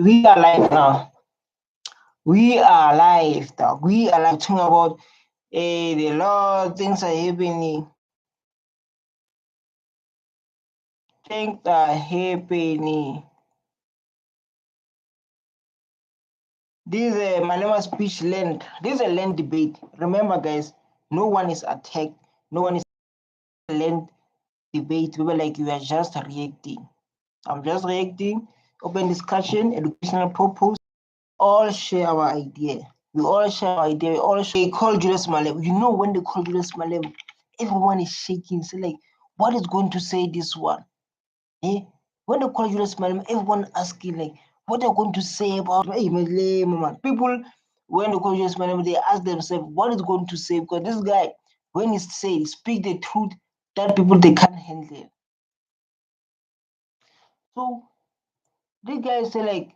We are live now. We are live, dog. We are like talking about the lot of things are happening. Things are happening. This Malema speech land. This is a land debate. Remember, guys, no one is attacked. No one is land debate. We were like, you are just reacting. I'm just reacting. Open discussion, educational purpose. All share our idea. We all share our idea. We all share. They call Julius Malema. You know, when they call Julius Malema, everyone is shaking. So like, what is going to say this one? Eh? When they call Julius Malema, everyone asking like, what are going to say about Malema, man? People, when they call Julius Malema, they ask themselves, what is going to say? Because this guy, when he say, speak the truth, that people they can't handle. So this guy say like,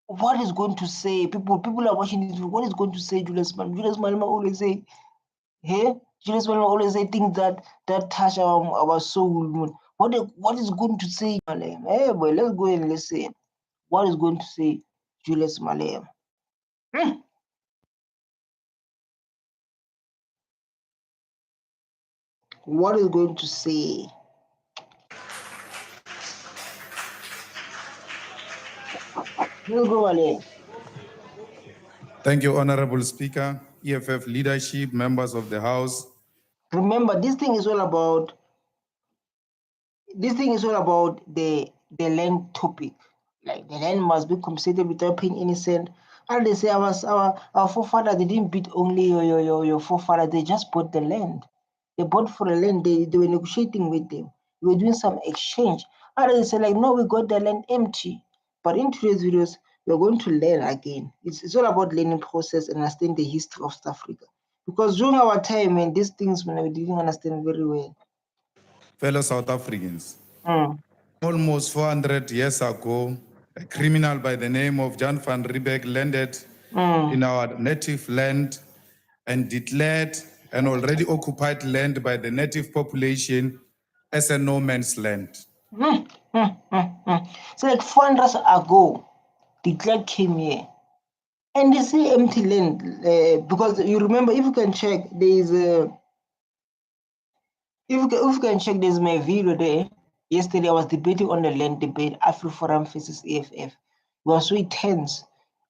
what is going to say? People are watching this. What is going to say Julius Malema? Julius Malema always say, hey, Julius Malema always say things that touch our soul. What is going to say Malema? Hey boy, let's go and listen. What is going to say Julius Malema? What is going to say? Let's go, Malema. Thank you, Honorable Speaker, EFF leadership, members of the House. Remember, this thing is all about the land topic. Like the land must be compensated without paying any cent. And they say our forefathers, they didn't beat only your forefathers, they just bought the land. They bought for the land, they were negotiating with them. We were doing some exchange. And they say like, no, we got the land empty. But in today's videos, we're going to learn again. It's all about learning process and understanding the history of South Africa. Because during our time, man, these things when we didn't understand very well. Fellow South Africans, almost 400 years ago, a criminal by the name of Jan van Riebeeck landed in our native land and declared an already occupied land by the native population as a no man's land. So like 400 years ago, the Clark came here. And they see empty land because you remember, if you can check, there is a if you can check, there's my video there. Yesterday I was debating on the land debate, AfriForum versus EFF. It was so tense,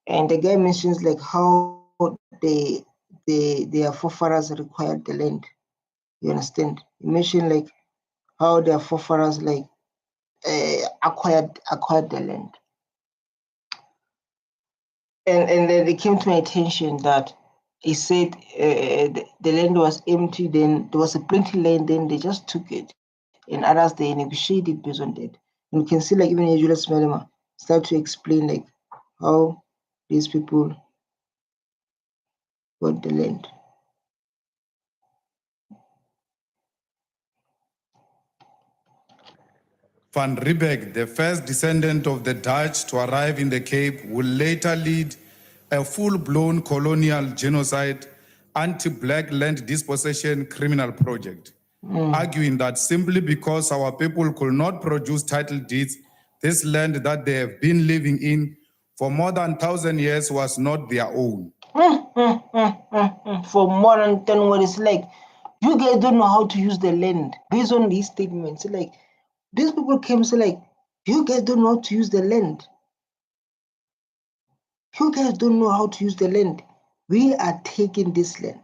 and the guy mentions like how their forefathers required the land. You understand? He mentioned like how their forefathers like acquired the land, and then it came to my attention that he said the land was empty, then there was a plenty land, then they just took it, and others they negotiated based on that. And you can see like even Julius Malema start to explain like how these people got the land. Van Riebeeck, the first descendant of the Dutch to arrive in the Cape, will later lead a full-blown colonial genocide, anti-black land dispossession criminal project, arguing that simply because our people could not produce title deeds, this land that they have been living in for more than 1,000 years was not their own. For more than 10 what it's like, you guys don't know how to use the land based on these statements. Like these people came say like, you guys don't know how to use the land. You guys don't know how to use the land. We are taking this land.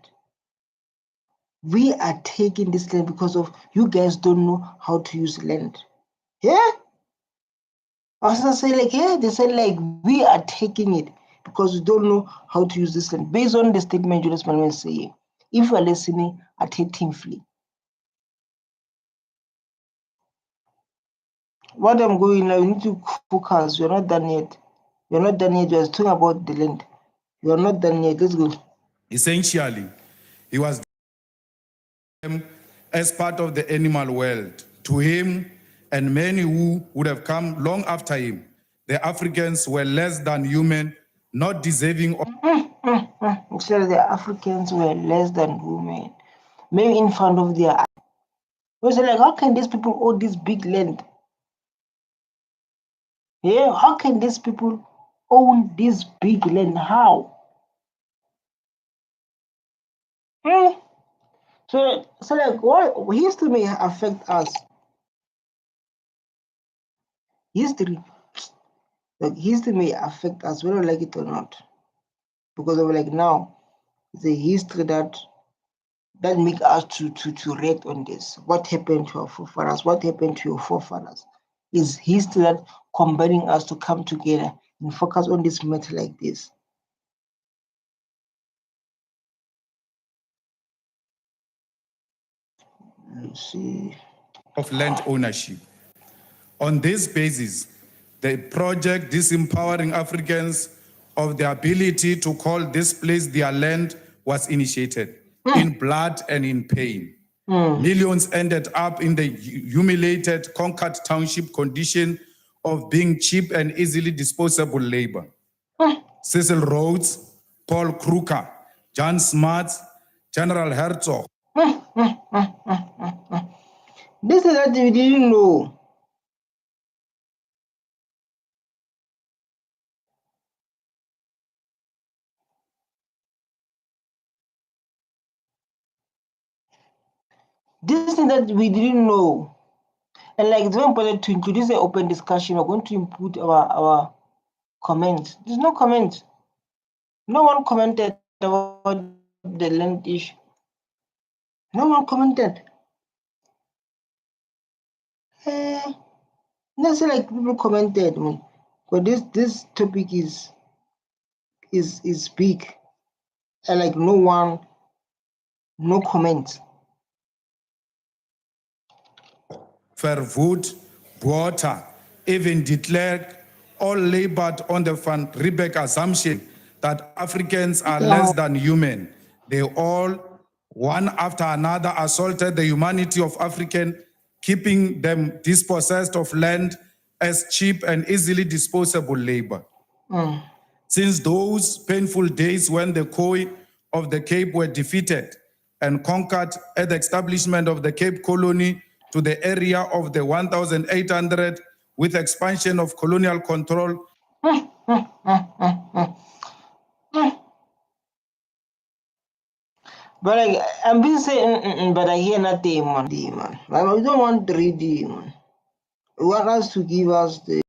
We are taking this land because of you guys don't know how to use land. Yeah? I was gonna say like, yeah, they said like, we are taking it because we don't know how to use this land. Based on the statement Julius Malema is saying, if you are listening, attentively. What I'm going now, you need to focus. You're not done yet. You're not done yet. You're talking about the land. You're not done yet. Let's go. Essentially, he was as part of the animal world. To him and many who would have come long after him, the Africans were less than human, not deserving of. So the Africans were less than women, maybe in front of their eyes. So like, how can these people own this big land? Yeah, how can these people own this big land? How? Hmm? So like what history may affect us. History, like history may affect us, whether we like it or not. Because of like now, the history that make us to react on this. What happened to our forefathers? What happened to your forefathers? Is history that combining us to come together and focus on this matter like this. Let's see. Of land ownership. On this basis, the project Disempowering Africans of the Ability to Call this Place Their Land was initiated in blood and in pain. Millions ended up in the humiliated, conquered township condition of being cheap and easily disposable labor. Cecil Rhodes, Paul Kruger, John Smarts, General Herzog. This is that we didn't know. This thing that we didn't know. And like it's very important to introduce an open discussion. We're going to input our comments. There's no comment. No one commented about the land issue. No one commented. That's like people commented, man. But this topic is big, and like no comments. Verwoerd, Botha, even declared all labored on the Van Riebeck assumption that Africans are less than human. They all, one after another, assaulted the humanity of African, keeping them dispossessed of land as cheap and easily disposable labor. Since those painful days when the Khoi of the Cape were defeated and conquered at the establishment of the Cape Colony to the area of the 1,800 with expansion of colonial control. But like I'm busy saying, but I hear nothing, man. Like, we don't want reading, man. We want us to give us the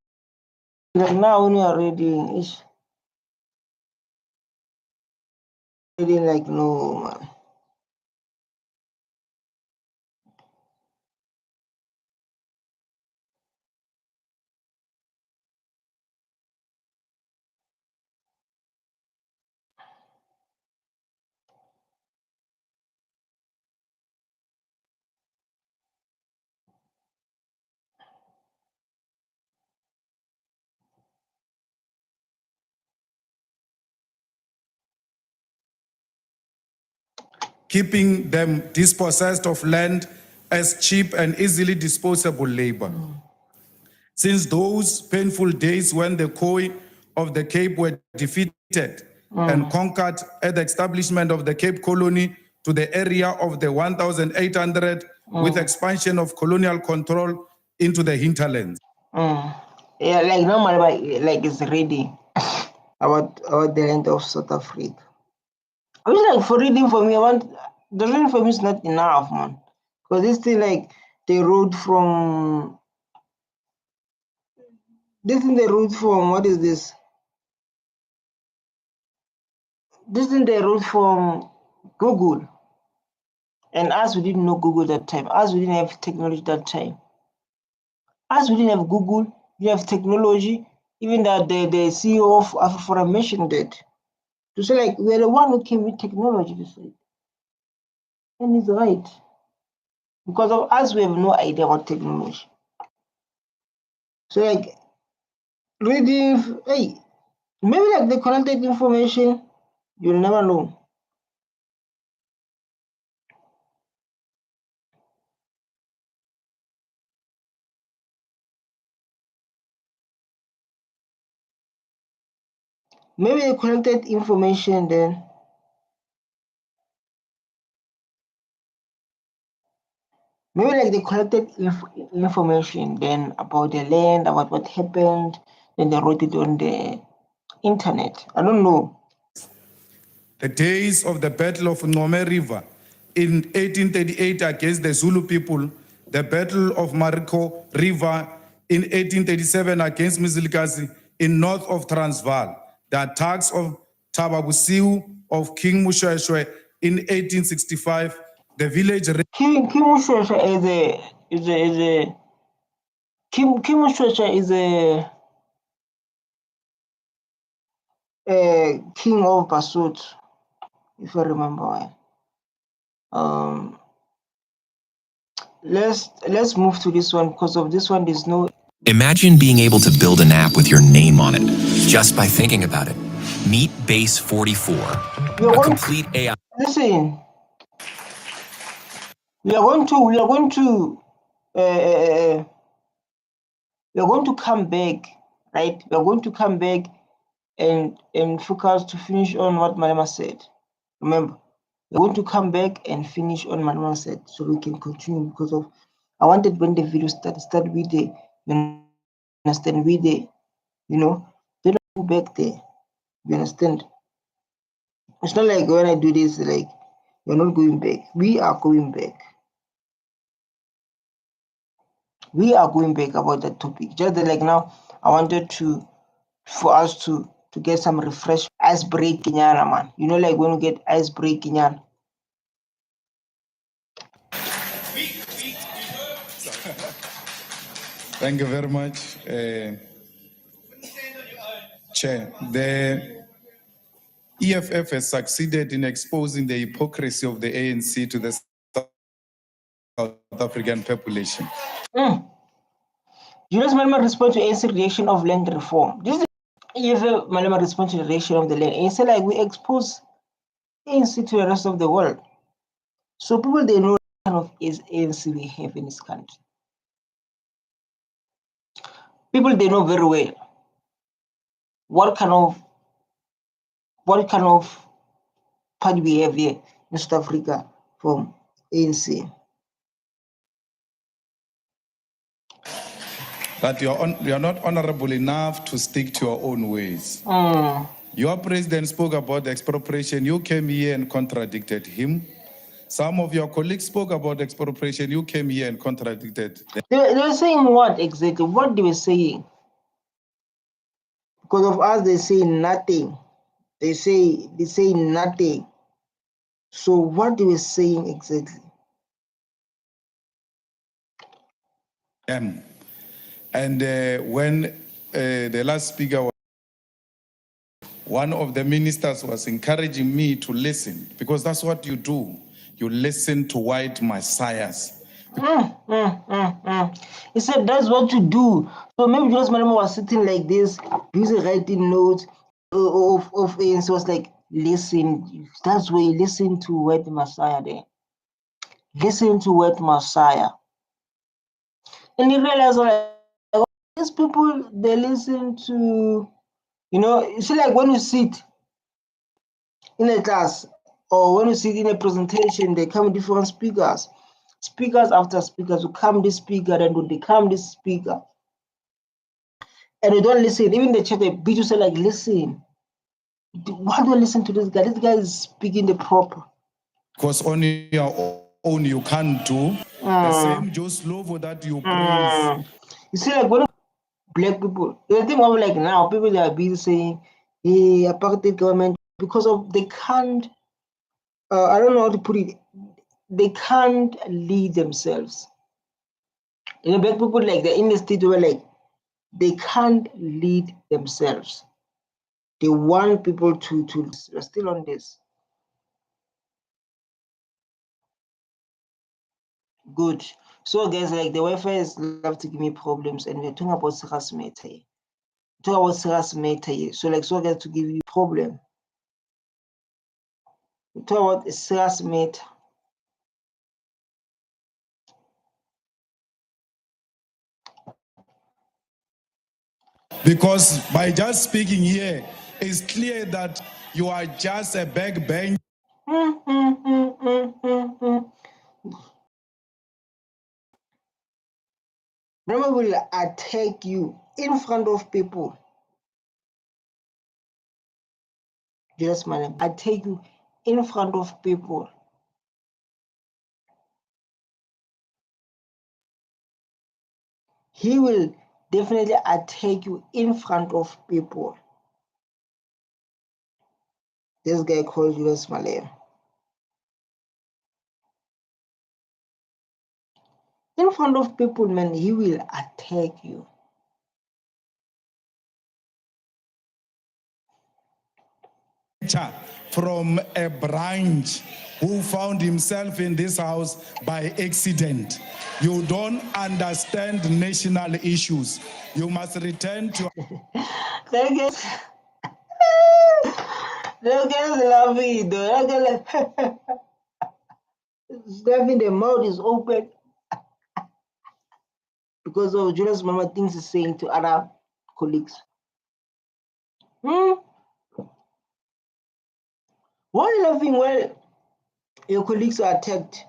like now when you are reading, it's reading like no, man. Keeping them dispossessed of land as cheap and easily disposable labor. Since those painful days when the Khoi of the Cape were defeated and conquered at the establishment of the Cape Colony to the area of the 1,800 with expansion of colonial control into the hinterlands. Yeah, like normally, like it's reading about the land of South Africa. I mean, like for reading for me, the reading for me is not enough, man. Because this thing like the road from what is this? This is the road from Google. And as we didn't know Google that time, as we didn't have technology that time, as we didn't have Google, we have technology, even that the CEO of Afro mentioned that. To say like we're the one who came with technology to say. And he's right. Because of us, we have no idea about technology. So like reading, hey, maybe like the connected information, you'll never know. Maybe the connected information then. Maybe like they collected information then about the land, about what happened, and they wrote it on the internet. I don't know. The days of the Battle of Nome River in 1838 against the Zulu people, the Battle of Mariko River in 1837 against Mzilikazi in north of Transvaal, the attacks of Tababusiu of King Mushweshwe in 1865, the village King Mushweshwe King Mushweshwe is a king of Basotho, if I remember well. Let's move to this one, because of this one there's no. Imagine being able to build an app with your name on it, just by thinking about it. Meet Base 44, a complete AI. Listen, we are going to come back, right? We are going to come back and focus to finish on what Malema said. Remember, we're going to come back and finish on what Malema said, so we can continue, because of I wanted when the video start with the, you understand, with the, you know, then I go back there. You understand? It's not like when I do this, like we're not going back. We are going back. We are going back about that topic. Just that, like, now I wanted for us to get some refresh ice breaking, man. You know, like when we get ice breaking. Thank you very much, Chair. The EFF has succeeded in exposing the hypocrisy of the ANC to the South African population. Julius Malema responds to ANC rejection of land reform. This is EFF Malema responds to the rejection of the land. ANC, like, we expose ANC to the rest of the world, so people, they know what kind of ANC we have in this country. People, they know very well what kind of party we have here in South Africa from ANC. But you're not honorable enough to stick to your own ways. Your president spoke about the expropriation. You came here and contradicted him. Some of your colleagues spoke about expropriation. You came here and contradicted them. They were saying what exactly? What they were saying? Because of us, they say nothing. They say nothing. So what they were saying exactly? And when the last speaker, one of the ministers was encouraging me to listen, because that's what you do. You listen to white messiahs. He said that's what you do. So maybe Julius Malema was sitting like this, busy writing notes of ANC. Was like, listen, that's where you listen to white messiah there. Listen to white messiah. And you realize, like, these people, they listen to, you know, it's like when you sit in a class or when you sit in a presentation, they come different speakers after speakers, who come this speaker, then would become this speaker, and you don't listen. Even the chat, the video say, like, listen, why do I listen to this guy? This guy is speaking the proper. Because on your own you can't do the same just love that you praise. You see, like, when black people, the thing of, like, now people, they are busy saying, hey, apartheid government, because of they can't, I don't know how to put it, they can't lead themselves. You know, black people, like, they're in the state where, like, they can't lead themselves. They want people to we're still on this. Good. So guys, like, the Wi-Fi is love to give me problems, and we're talking about serious matter here. So, like, so guys, to give you problem. We talk about a serious matter. Because by just speaking here, it's clear that you are just a backbencher. Remember, will attack you in front of people. Julius Malema, I take you in front of people. He will definitely attack you in front of people. This guy called Julius Malema. In front of people, man, he will attack you. From a branch who found himself in this house by accident. You don't understand national issues. You must return to... That guy's laughing, though. That guy laughing, the mouth is open because of Julius Malema things he's saying to other colleagues. Why are you laughing when your colleagues are attacked?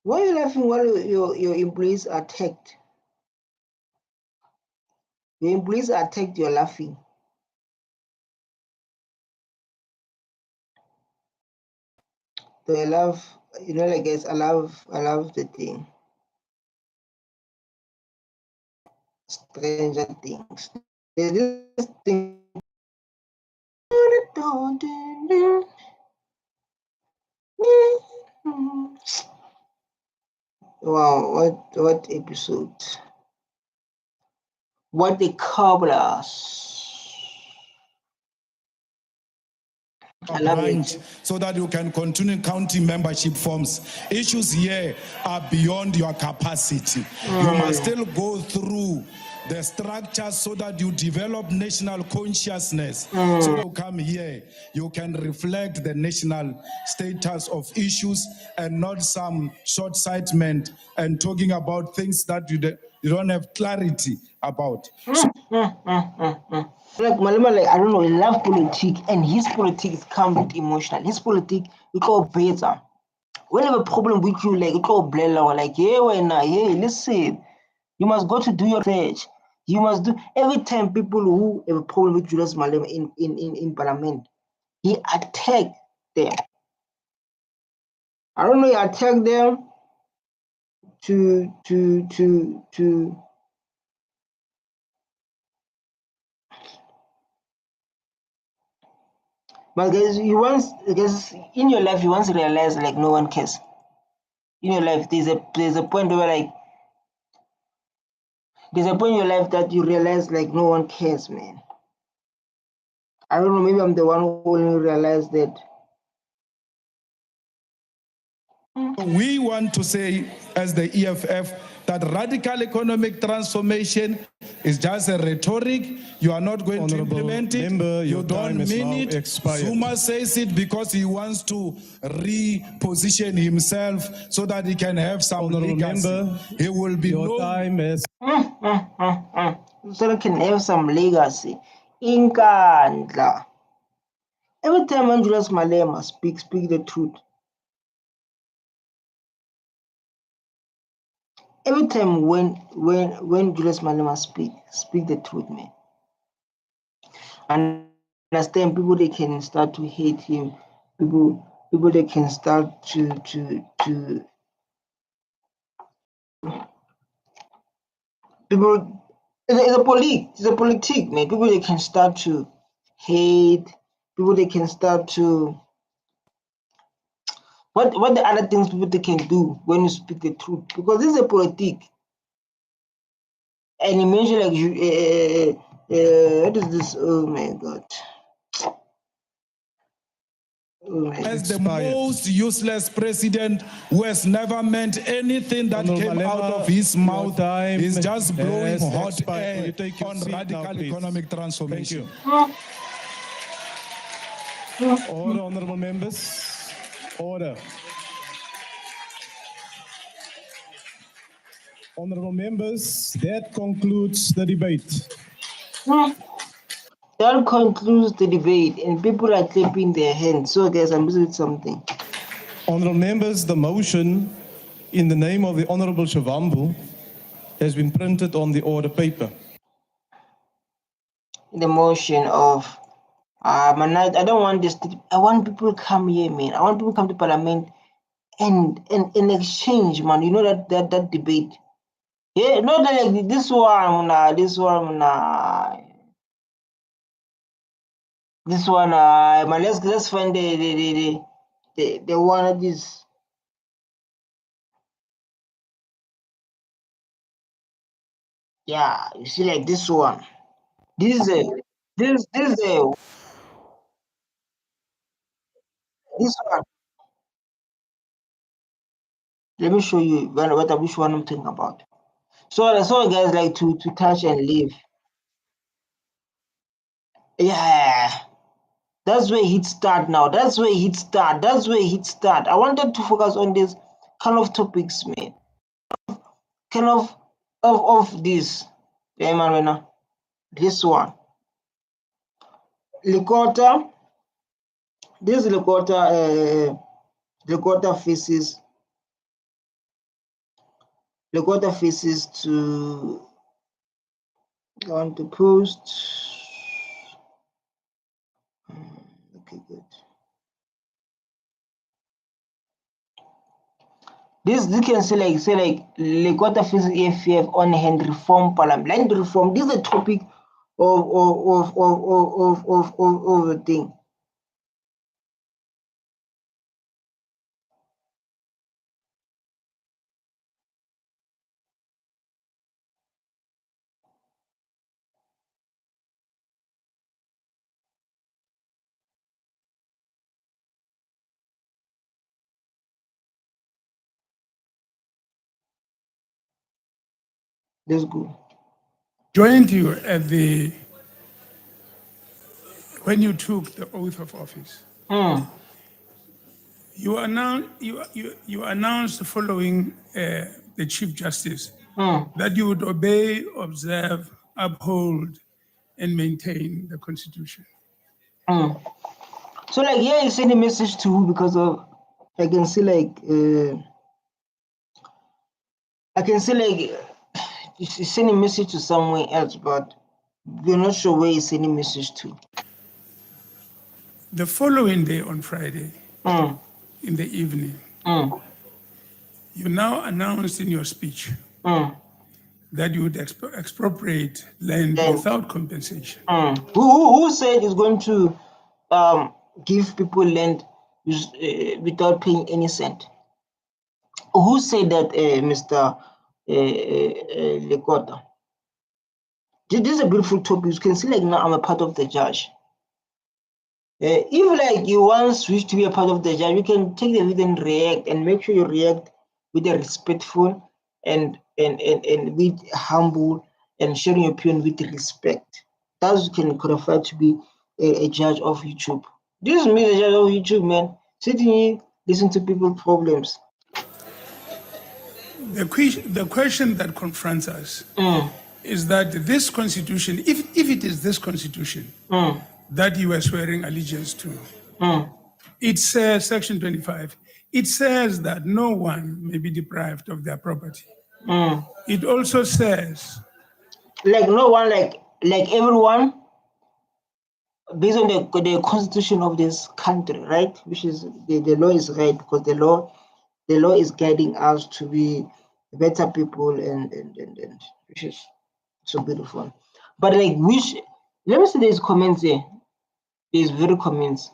Why are you laughing while your employees are attacked? Your employees are attacked, you're laughing. So I love, like guys, I love the thing. Stranger Things. There's this thing. Wow, what episode? What they cover us. I love it. So that you can continue counting membership forms. Issues here are beyond your capacity. You must still go through the structures so that you develop national consciousness. So you come here, you can reflect the national status of issues and not some short-sightment and talking about things that you don't have clarity about. Like Malema, I don't know, he loves politics, and his politics come with emotional. His politics, we call better. When you have a problem with you, like, we call blender, like, hey, listen, you must go to do your research. You must do, every time people who have a problem with Julius Malema in Parliament, he attacked them. I don't know, he attacked them to but guys, in your life you once realize like no one cares. In your life, there's a point where like there's a point in your life that you realize like no one cares, man. I don't know, maybe I'm the one who only realized that. We want to say as the EFF that radical economic transformation is just a rhetoric. You are not going to implement it. You don't mean it. Zuma says it because he wants to reposition himself so that he can have some legacy. He will be your time is so he can have some legacy. Inkandla. Every time when Julius Malema speak the truth. Every time when Julius Malema speak the truth, man. And understand people they can start to hate him. People they can start to people. It's a politic, man. People they can start to hate. People they can start to. What the other things people they can do when you speak the truth? Because this is a politic. And you mentioned like what is this? Oh my god. As the most useless president who has never meant anything that came out of his mouth, is just blowing hot air on radical economic transformation. Order, honorable members. Order. Honorable members, that concludes the debate. That concludes the debate, and people are clapping their hands. So, guys, I'm busy with something. Honorable members, the motion in the name of the Honorable Shavambu has been printed on the order paper. The motion of I don't want this. I want people to come here, man. I want people to come to Parliament and exchange, man. You know that debate. Yeah, not like this one, this one, this one. Man, let's find the one of this. Yeah, you see, like this one. This is a this is a this one. Let me show you which one I'm talking about. So guys like to touch and leave. Yeah, that's where he'd start now. That's where he'd start. That's where he'd start. I wanted to focus on this kind of topics, man. Kind of this. Yeah, man, this one. Lakota. This Lakota faces to I want to post. Okay, good. This you can say like Lakota faces AFF on hand reform parliament. Land reform. This is a topic of the thing. Let's go. Joined you at when you took the oath of office. You announced following the Chief Justice that you would obey, observe, uphold, and maintain the Constitution. So like here you send a message to who because of I can see like you send a message to somewhere else, but we're not sure where you send a message to. The following day on Friday, in the evening, you now announced in your speech that you would expropriate land without compensation. Who said is going to give people land without paying any cent? Who said that, Mr. Lekota? This is a beautiful topic. You can see, like now I'm a part of the judge. If like you once wish to be a part of the judge, you can take the video and react, and make sure you react with a respectful and with humble and sharing your opinion with respect. That can qualify to be a judge of YouTube. This is me, the judge of YouTube, man. Sitting here, listen to people's problems. The question that confronts us is that this constitution, if it is this constitution that you are swearing allegiance to, it says, Section 25, it says that no one may be deprived of their property. It also says, like no one, like everyone, based on the constitution of this country, right? Which is the law is right, because the law is guiding us to be better people, and which is so beautiful. But like let me see, there's comments there. There's very comments.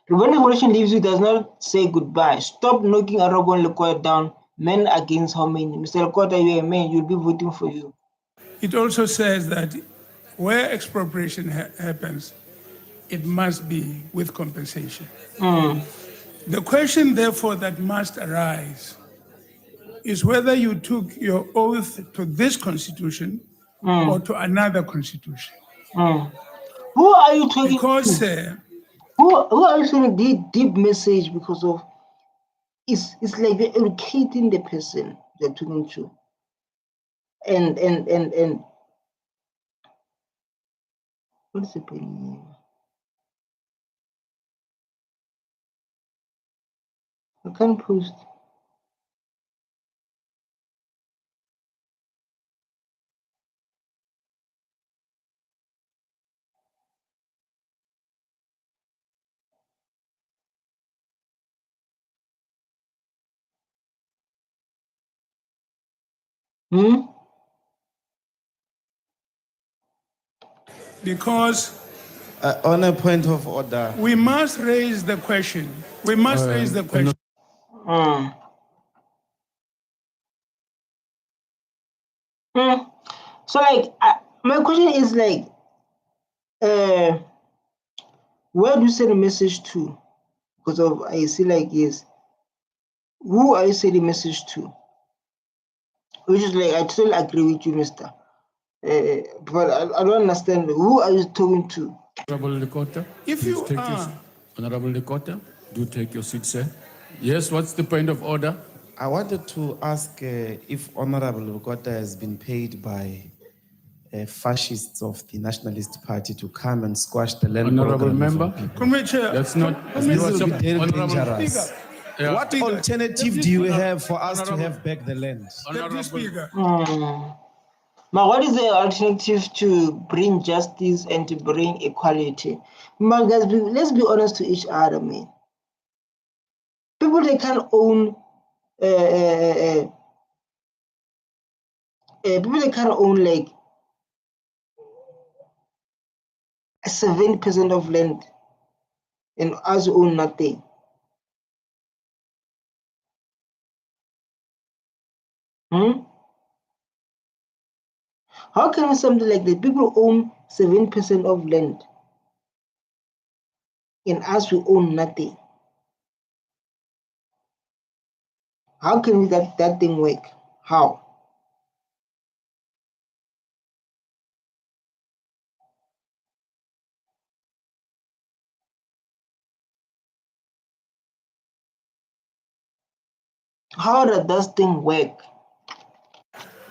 When revolution leaves you, does not say goodbye. Stop knocking Arabon Lekota down. Men against how many? Mr. Lekota, you're a man, you'll be voting for you. it also says that where expropriation happens, it must be with compensation. The question, therefore, that must arise is whether you took your oath to this constitution or to another constitution. Who are you talking Because to? Who are you sending a deep message because of? It's like you're educating the person you're talking to, and what's the name? I can't post. Hmm? Because On a point of order, we must raise the question. We must raise the question. Hmm. Hmm. So like my question is like where do you send a message to? Because of I see like yes. Who are you sending a message to? Which is like I totally agree with you, Mister. But I don't understand. Who are you talking to? Honorable Dakota, If please you take are- your, Honorable Dakota, do take your seat, sir. Yes, what's the point of order? I wanted to ask if Honorable Lukota has been paid by fascists of the Nationalist Party to come and squash the land Honorable program of our member, people. Comrade Chair, that's not. This will be very Honorable dangerous. Yeah. What Speaker, alternative Deputy do you Speaker, have for us to Honorable- have back the land? Deputy Honorable, Speaker. Now, what is the alternative to bring justice and to bring equality? Man, guys, let's be honest to each other, man. People they can't own people they can't own like 70% of land, and us own nothing. Hmm? How can something like that? People own 7% of land, and us we own nothing. How can that thing work? How? How does that thing work?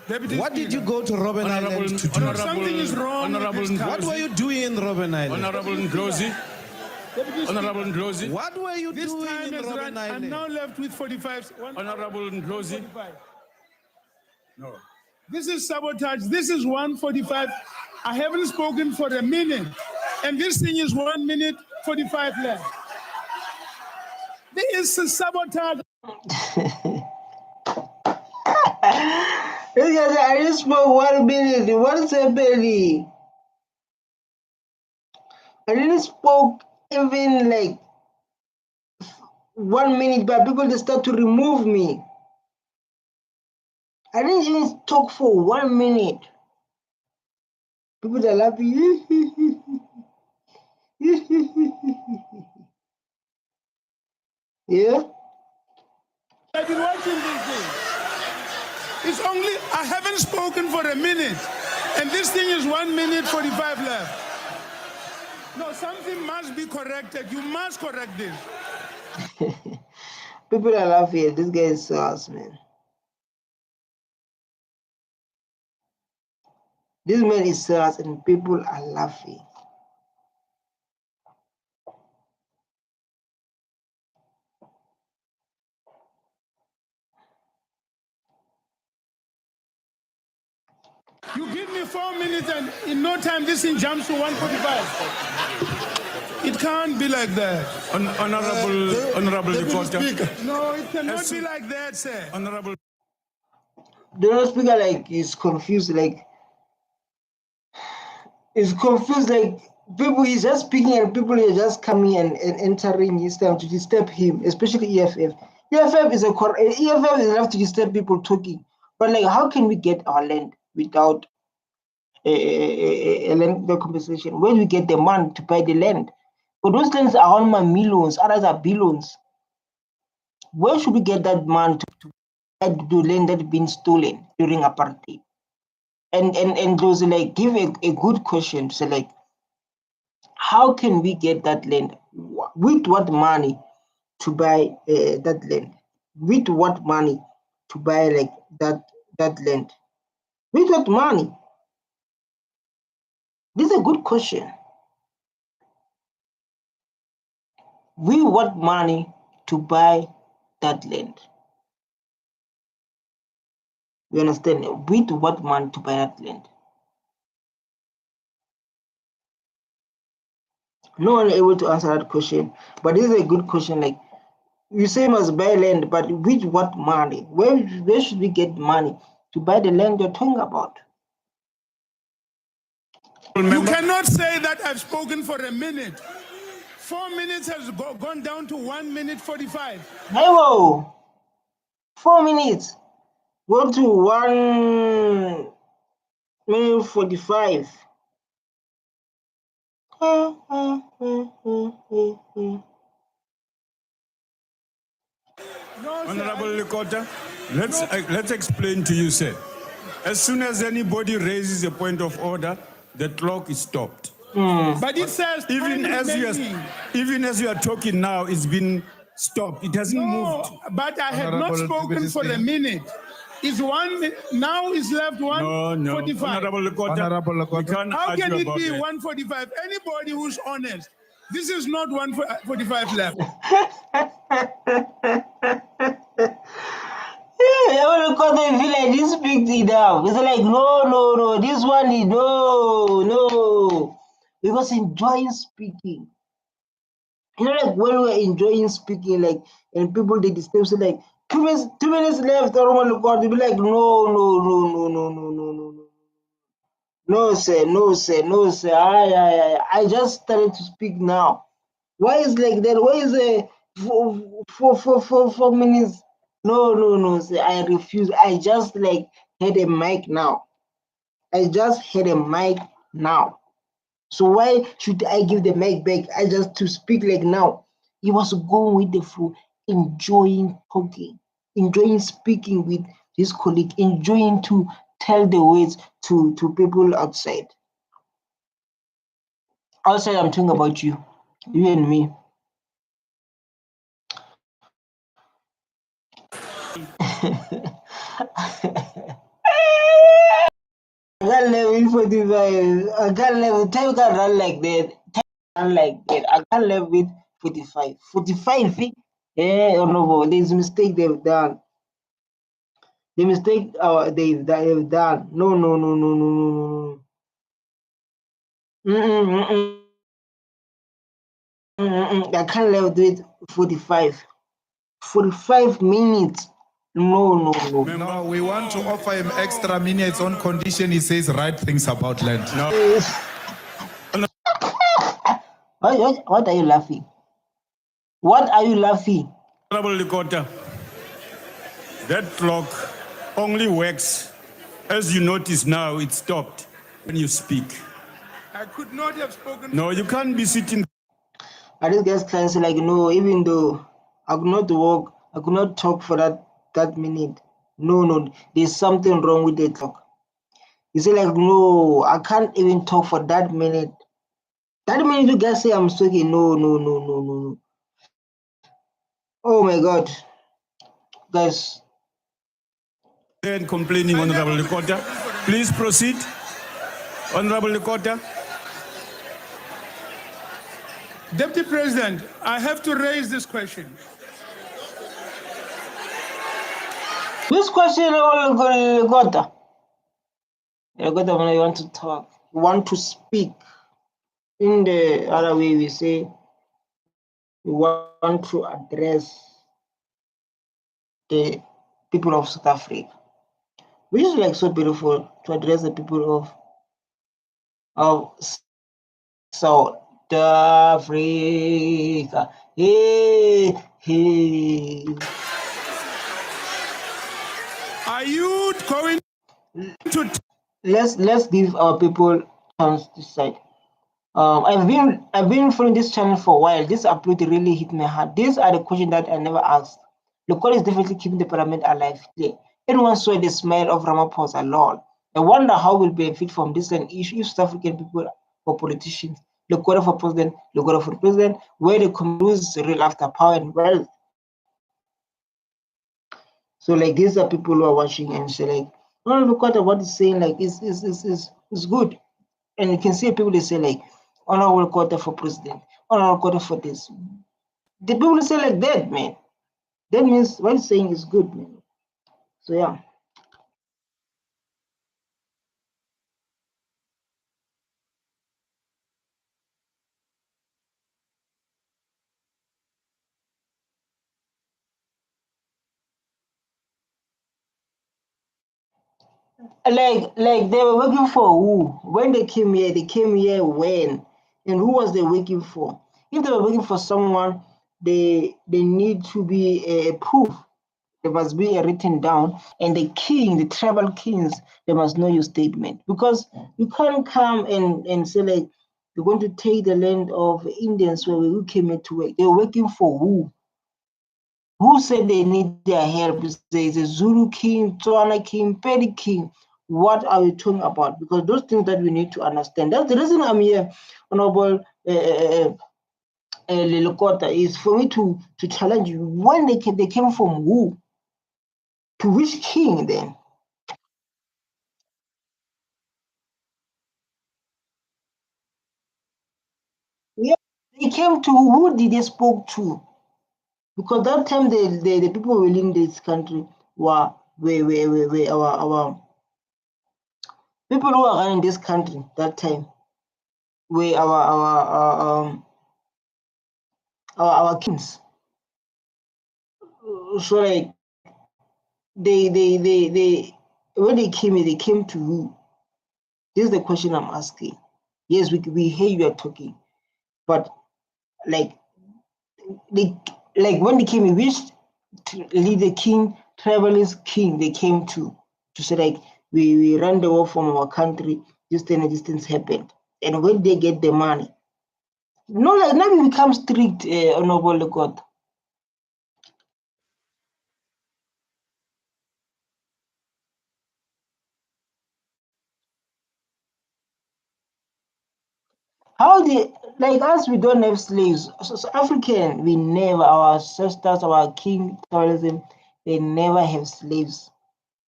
Deputy What did you Speaker. go to Robben Island to do? Honorable- Something is wrong with Honorable, this What were you doing in Robben Island? Honorable Ndlozi, Deputy Honorable Speaker, Ndlozi, What were you this doing time in is Robben run. I'm Island? now left with 45. Honorable Ndlozi. 145. No. This is sabotage. This is 145. I haven't spoken for a minute. And this thing is 1 minute 45 left. This is sabotage. This guy said, I just spoke 1 minute. What is happening? I didn't spoke even like 1 minute, but people they start to remove me. I didn't even talk for 1 minute. People are laughing. Yeah. I've been watching this thing. It's only, I haven't spoken for a minute. And this thing is 1 minute 45 left. No, something must be corrected. You must correct this. People are laughing. This guy is sus, man. This man is sus and people are laughing. You give me 4 minutes and in no time this thing jumps to 145. It can't be like that. Honorable Dakota. No, it cannot be like that, sir. Honorable. The speaker like is confused, like people he's just speaking and people are just coming and entering his time to disturb him, especially EFF. EFF is EFF is enough to disturb people talking. But like how can we get our land without a land compensation? Where do we get the money to buy the land? But those lands are on my millions, others are billions. Where should we get that money to buy the land that's been stolen during apartheid? And those like give a good question to say like how can we get that land? With what money to buy that land? With what money to buy like that land? With what money? This is a good question. We want money to buy that land. You understand? With what money to buy that land? No one able to answer that question, but this is a good question. Like you say, must buy land, but with what money? Where should we get money to buy the land you're talking about. You cannot say that I've spoken for a minute. 4 minutes has gone down to 1 minute 45. Hey, 4 minutes. Go to 1 minute 45. Honorable Lekota, let's explain to you, sir. As soon as anybody raises a point of order, the clock is stopped. But it says Even as you are talking now, it's been stopped. It hasn't moved. But I had not Honorable spoken Deputy for a Speaker. minute. Is 1 minute now is left 1:45. No. Honorable Lekota, Honorable Lekota. we can't How argue can it about be that. 1:45? Anybody who's honest, this is not 1:45 left. They feel like this big enough. It's like no. This one is no. Because enjoying speaking. You know, like when we're enjoying speaking, like and people they disturb, so like 2 minutes left, or they be like, no. No, sir. I just started to speak now. Why is like that? Why is it 4 minutes? No, sir. I refuse. I just like had a mic now. So why should I give the mic back? I just to speak like now. He was going with the flow, enjoying talking, enjoying speaking with his colleague, enjoying to tell the words to people outside. Outside, I'm talking about you and me. I can't level 45. I can't level. Time can run like that. I can't level with 45. 45? Oh no, there's a mistake they've done. The mistake they've done. No. I can't level with 45. 45 minutes. No. No, we want to offer him extra minutes on condition he says right things about land. No. What are you laughing? What are you laughing? Honorable Lekota, that clock only works. As you notice now, it stopped when you speak. I could not have spoken. No, you can't be sitting. And this guy's trying to say like, no, even though I could not walk, I could not talk for that minute. No, there's something wrong with the clock. He said like, no, I can't even talk for that minute. That minute you guys say I'm speaking. No. Oh my God, guys. And complaining, Honorable Lekota. Please proceed. Honorable Lekota. Deputy President, I have to raise this question. This question, Legota, when you want to talk, you want to speak. In the other way, we say we want to address the people of South Africa, which is like so beautiful to address the people of South Africa. Hey. Are you going to? Let's give our people chance to decide. I've been following this channel for a while. This upload really hit my heart. These are the questions that I never asked. Local is definitely keeping the parliament alive. Yeah. Anyone saw the smile of Ramaphosa, Lord. I wonder how we'll benefit from this and issue if South African people for politicians. Local for president, where they can lose real after power and wealth. So like these are people who are watching and say like, oh, look at what he's saying, like is good. And you can see people they say like, honorable quarter for president, honorable quarter for this. The people say like that, man. That means what he's saying is good, man. So yeah. Like they were working for who? When they came here when? And who was they working for? If they were working for someone, they need to be a proof. There must be a written down, and the king, the tribal kings, they must know your statement, because you can't come and say like you're going to take the land of Indians where we came here to work. They're working for who? Who said they need their help? There's a Zulu king, Tswana king, Pedi king. What are we talking about? Because those things that we need to understand. That's the reason I'm here, Honorable Lelokota, is for me to challenge you. When they came from who? To which king then? Yeah, they came to who did they spoke to? Because that time the people within this country were our people who are running this country that time were our kings. So like they when they came to who? This is the question I'm asking. Yes, we hear you are talking, but like they when they came, which leader king, tribalist king they came to say like we ran the war from our country, this thing and this things happened. And when they get the money, no, like now we become strict, honorable God. How they like us? We don't have slaves. So African, we never. Our ancestors, our king, tribalism, they never have slaves.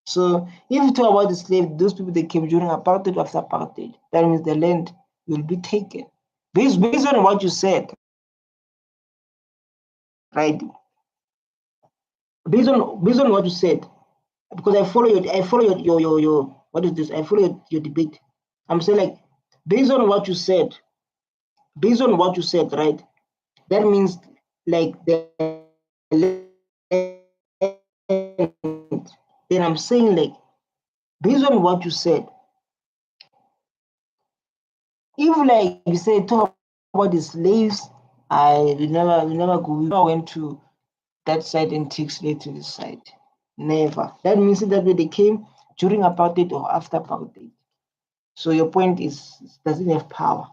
So if you talk about the slave, those people they came during apartheid or after apartheid, that means the land will be taken. Based on what you said, right? Based on what you said, because I follow your what is this? I follow your debate. I'm saying like based on what you said, right? That means like the then I'm saying like based on what you said, if like you say talk about the slaves, we never go. We never went to that side and take slaves to this side. Never. That means that way they came during apartheid or after apartheid. So your point is doesn't have power.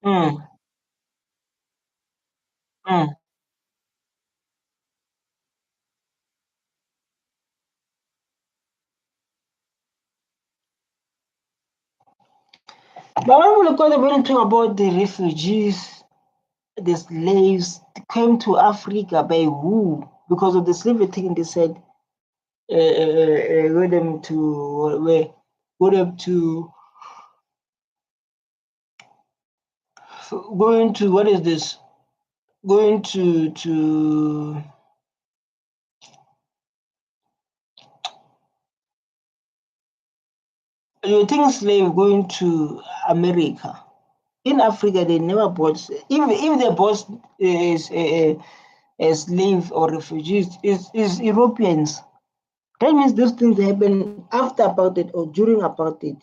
Mm, mm. But when we look at when we talk about the refugees, the slaves came to Africa by who? Because of the slavery taking, they said, go them to where? Go them to going to what is this? Going to you think slave going to America? In Africa, they never bought. If they bought is a slave or refugees, is Europeans. That means those things happen after apartheid or during apartheid.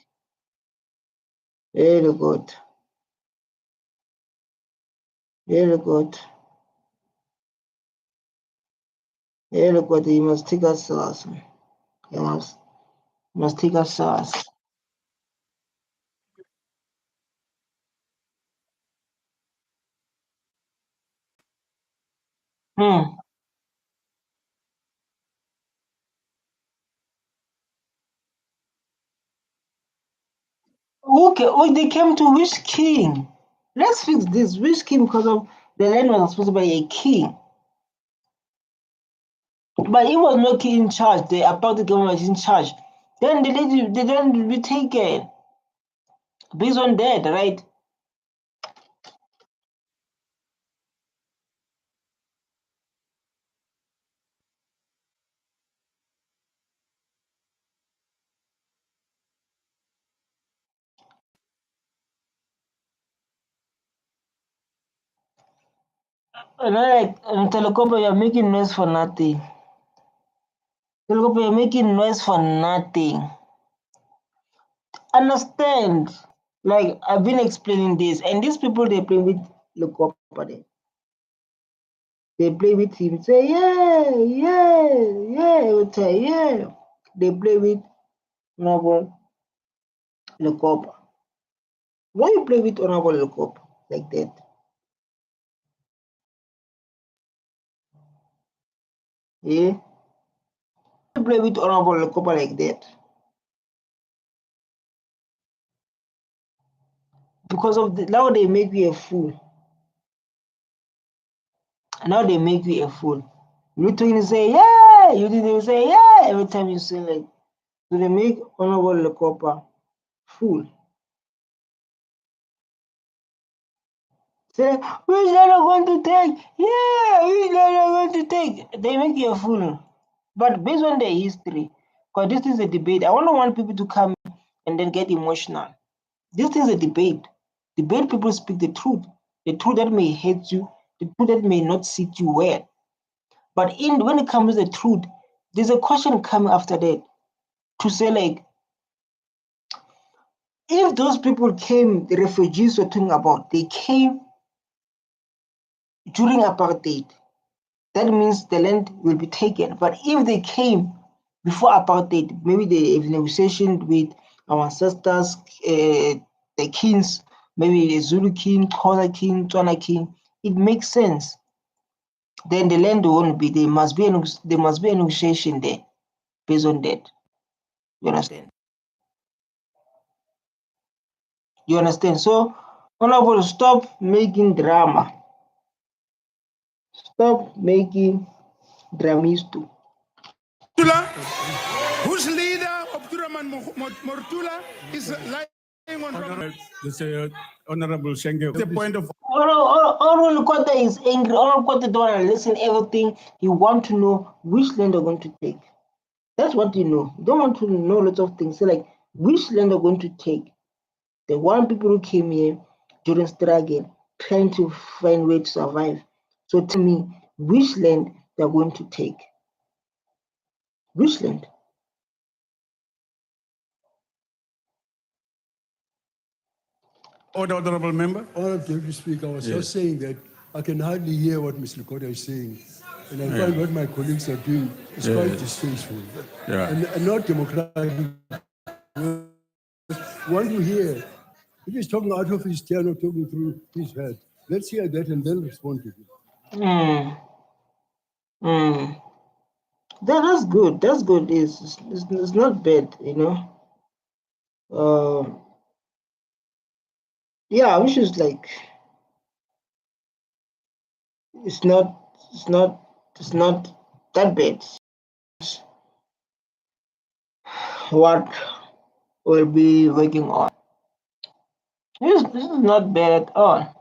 Very good. Very good. Very good. You must take us serious. You must take us serious. Hmm. Okay. Oh, they came to which king? Let's fix this. Which king? Because of the land was supposed to be a king. But he was not in charge. The apartheid government was in charge. Then they don't be taken based on that, right? And I like Telecopa, you're making noise for nothing. Telecopa, you're making noise for nothing. Understand? Like I've been explaining this, and these people they play with Lekopa. They play with him, say yeah, yeah, yeah, he would say yeah. They play with Honorable Lekopa. Why you play with Honorable Lekopa like that? Yeah? You play with Honorable Lekopa like that? Because of now they make you a fool. Now they make you a fool. You need to say yeah, you didn't say yeah every time you say like, so they make Honorable Lekopa fool. Say, which land are going to take? Yeah, which land are going to take? They make you a fool. But based on their history, because this is a debate, I don't want people to come and then get emotional. This is a debate. Debate people speak the truth that may hate you, the truth that may not sit you well. But when it comes to the truth, there's a question coming after that to say like, if those people came, the refugees we're talking about, they came during apartheid, that means the land will be taken. But if they came before apartheid, maybe they have negotiation with our ancestors, the kings, maybe the Zulu king, Xhosa king, Tswana king, it makes sense. Then the land won't be. There must be a negotiation there based on that. You understand? You understand? So, Honorable, stop making drama. Stop making dramisto. Whose leader, Abdurrahman Mortula, is lying on Honorable Shenge, the point of Honorable Kota is angry. Honorable Kota don't want to listen everything. He want to know which land they're going to take. That's what you know. You don't want to know lots of things. So like which land they're going to take. The one people who came here during struggle, trying to find way to survive. So tell me which land they're going to take. Which land? order, honorable member. Honorable Speaker, I was just saying that I can hardly hear what Mr. Kota is saying. And I find what my colleagues are doing is quite distasteful and not democratic. Want to hear, if he's talking out of his chair or talking through his head, let's hear that and then respond to it. That's good. That's good. It's not bad, you know. Yeah, which is like it's not that bad. What we'll be working on. This is not bad at all.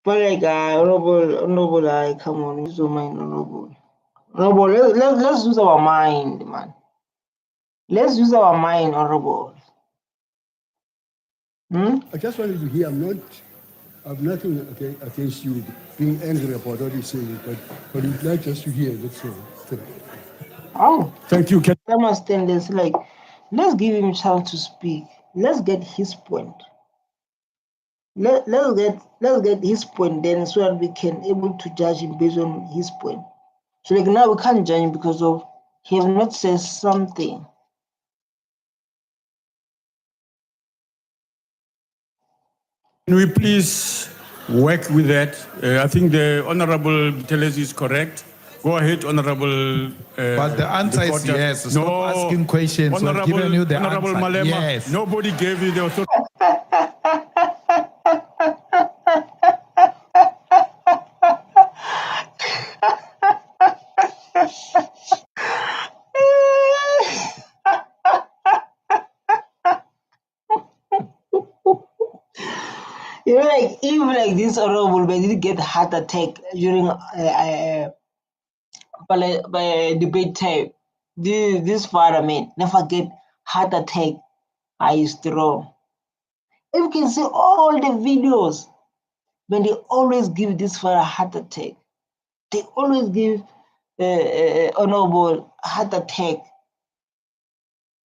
But like honorable, come on, use your mind, honorable. Honorable, let's use our mind, man. Let's use our mind, honorable. I just wanted to hear, I've nothing against you being angry about what he's saying, but we'd like just to hear, that's all. Oh, Thank you. I must stand this like, let's give him a chance to speak. Let's get his point. Let's get his point then, so that we can able to judge him based on his point. So like now we can't judge him because of he has not said something. Can we please work with that? I think the Honorable Telesi is correct. Go ahead, Honorable. But the answer is yes. Stop asking questions. We've given you the Honorable answer. Malema, Yes. nobody gave you the authority. You know, like even like this honorable man did get heart attack during debate time. This father man never get heart attack. I used to roll. You can see all the videos, when they always give this for a heart attack. They always give honorable heart attack.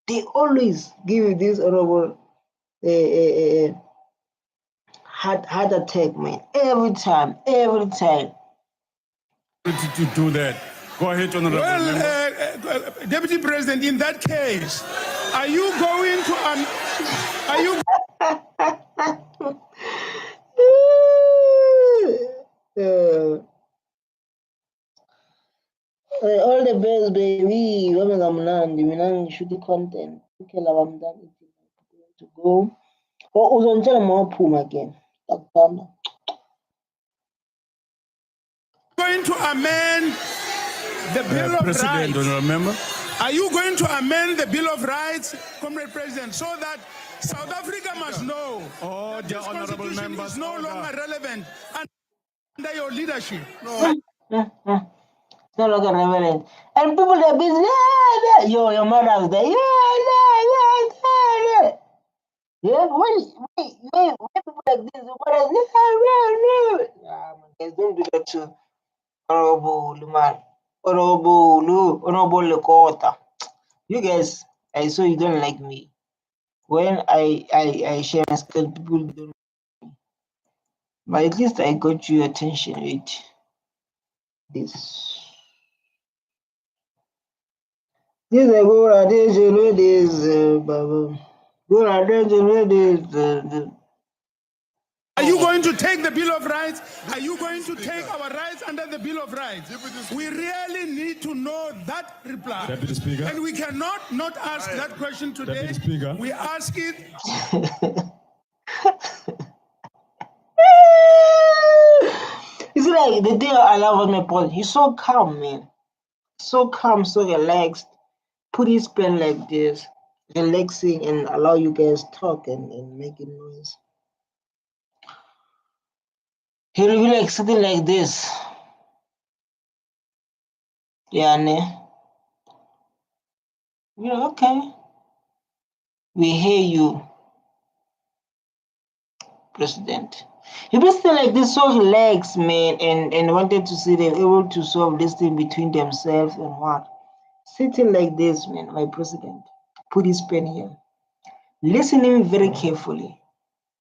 They always give this honorable heart attack, man. Every time. To do that. Go ahead, Honorable Member. Well, Deputy President, in that case, are you going to are you all the best, baby. I'm shoot the content. Okay, I'm done to go. Oh, uzongitshela uma waphuma again. Akuphanda. going to amend the Bill of President, Rights? Honorable Member. Are you going to amend the Bill of Rights, Comrade President, so that South Africa must know Oh, that the this honorable constitution members. is no longer relevant under your leadership? It's no longer relevant. And people that busy, your mother's there. Yeah, when people like this, your mother's yeah, man, guys, don't do that to Honorable man. Honorable Lekota. You guys, I saw you don't like me. When I share my skill, people don't. But at least I got your attention with this. This is a good attention with this, Baba. Good attention with this. Are you going to take the Bill of Rights? Are you going to take our rights under the Bill of Rights? We really need to know that reply. Deputy Speaker. And we cannot not ask that question today. Deputy Speaker. We ask it. It's like the day I love my point. He's so calm, man. So calm, so relaxed. Put his pen like this, relaxing, and allow you guys talk and making noise. He'll be like sitting like this. Yeah, ne? Yeah, okay. We hear you, President. He be sitting like this, so relaxed, man, and wanted to see them able to solve this thing between themselves and what? Sitting like this, man, my president. Put his pen here. Listening very carefully.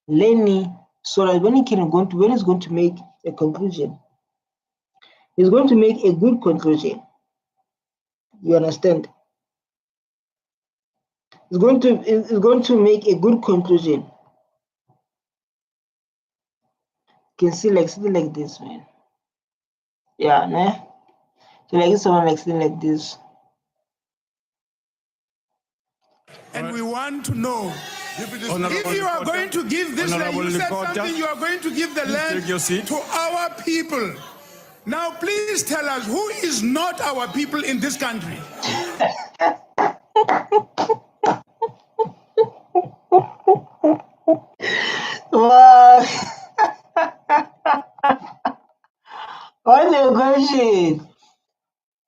Learning so that when he's going to make a conclusion, he's going to make a good conclusion. You understand? He's going to make a good conclusion. You can see like sitting like this, man. Yeah, ne? So like someone like sitting like this. And we want to know Honorable if you are Lekota. going to give this land, Honorable you said Lekota. something, you are going to give the Please land take your seat. to our people. Now, please tell us who is not our people in this country. Wow. What's the question?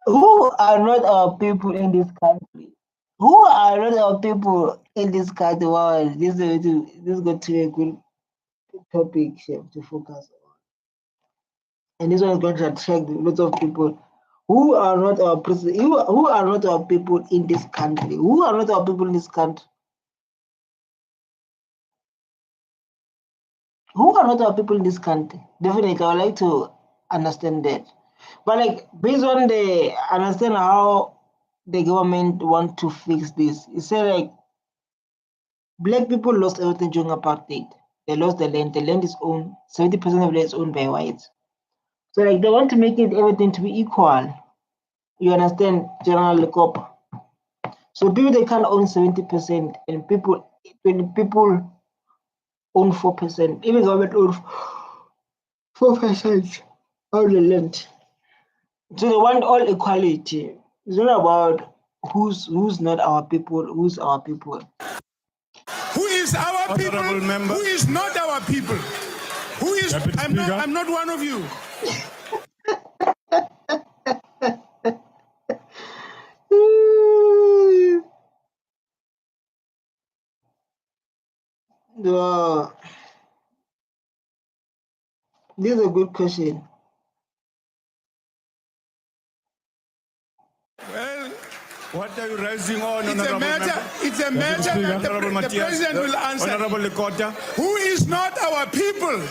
Who are not our people in this country? Who are not our people in this country? Wow, this is going to be a good topic to focus on. And this one is going to attract lots of people who are not our president, who are not our people in this country. Who are not our people in this country? Who are not our people in this country? Definitely, I would like to understand that. But like based on the understand how the government want to fix this, it said like black people lost everything during apartheid. They lost the land. The land is owned, 70% of the land is owned by whites. So like they want to make it everything to be equal. You understand, General Lekopa? So people they can't own 70% and people 20 people own 4%. Even government owns 4% of the land. So they want all equality. It's not about who's not our people, who's our people. Who is our people? Honorable member. Who is not our people? Who is? I'm not one of you. Wow. This is a good question. Well, what are you raising on, It's a Honorable matter, Member? it's a matter that Honorable the Matthias, president will answer. Honorable Lekota. Who is not our people?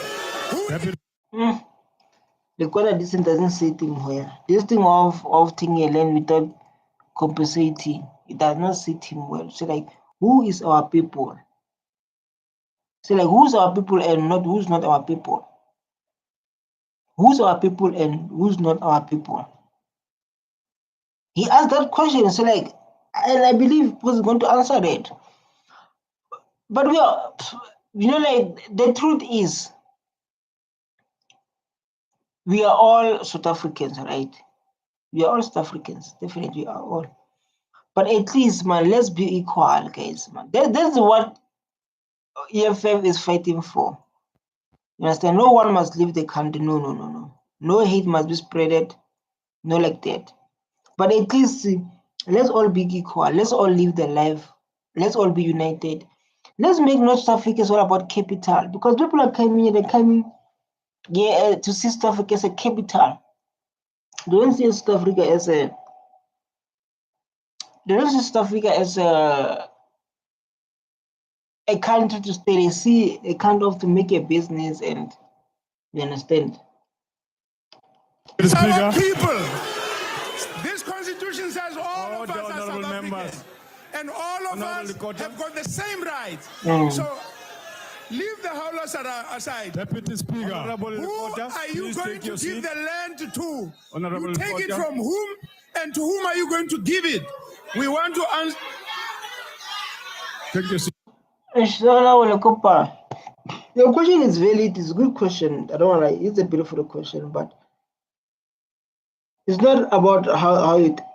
The quarter distance doesn't sit him here. This thing of taking a land without compensating, it does not sit him well. So like, who is our people? So like, who's our people and not who's not our people? Who's our people and who's not our people? He asked that question. So like, and I believe was going to answer it. But we are, like the truth is, we are all South Africans, right? We are all South Africans, definitely are all. But at least, man, let's be equal, guys, man. That's what EFF is fighting for. You understand? No one must leave the country. No. No hate must be spreaded. No like that. But at least, let's all be equal. Let's all live the life. Let's all be united. Let's make North South Africa all about capital. Because people are coming, they're coming to see South Africa as a capital. They don't see South Africa as a country to stay. They see a country to make a business, and you understand. It's our people. This constitution says all of us are South Africans, and all of us have got the same rights. So leave the howlers aside. Deputy Speaker. Who are you going to give the land to? You take it from whom, and to whom are you going to give it? We want to answer. Take your seat. Your question is valid. It's a good question. I don't want to. It's a beautiful question, but it's not about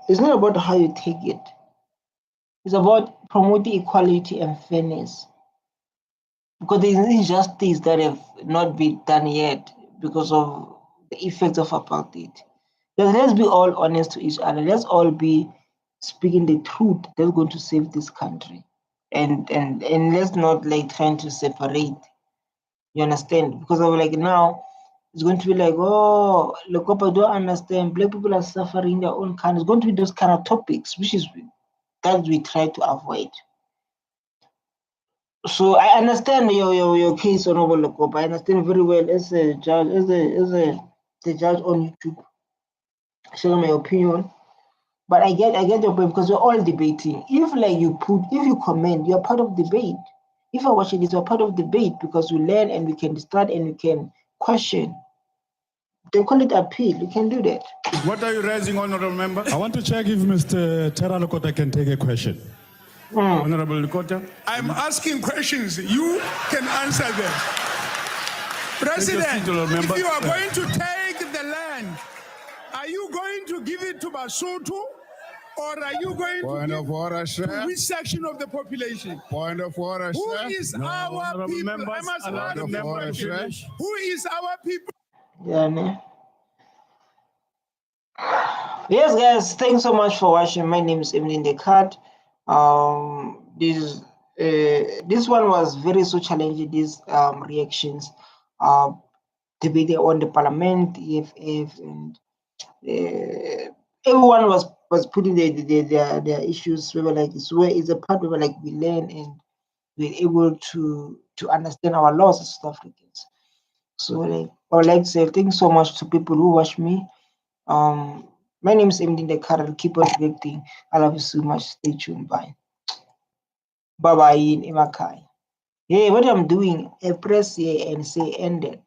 it's not about how you take it. It's about promoting equality and fairness. Because there is injustice that have not been done yet because of the effects of apartheid. Let's be all honest to each other. Let's all be speaking the truth that's going to save this country. And let's not like trying to separate. You understand? Because of like now, it's going to be like, oh, look up, I don't understand. Black people are suffering their own kind. It's going to be those kind of topics, which is that we try to avoid. So I understand your case, Honorable Lokopa. I understand very well as a judge, as the judge on YouTube, sharing my opinion. But I get your point because we're all debating. If you comment, you're part of debate. If I watch it, you're part of debate because we learn and we can start and we can question. They call it appeal. You can do that. What are you raising, Honorable Member? I want to check if Mr. Tera Lokota can take a question. Honorable Lekota. I'm asking questions. You can answer them. President, if you are going to take the land, are you going to give it to Basotho, or are you going to which section of the population? Point of order, Who sir. is our people? I must ask the question. Who is our people? Yeah, man. Yes, guys, thanks so much for watching. My name is Emily in the Card. This one was very so challenging. These reactions, debating on the parliament, EFF, and everyone was putting their issues. We were like, it's a part where like we learn and we're able to understand our laws as South Africans. So like, I would like to say thanks so much to people who watch me. My name is Emily the Card. I'll keep on reacting. I love you so much. Stay tuned. Bye. Bye bye in Imakai. Hey, what I'm doing, I press here and say ended.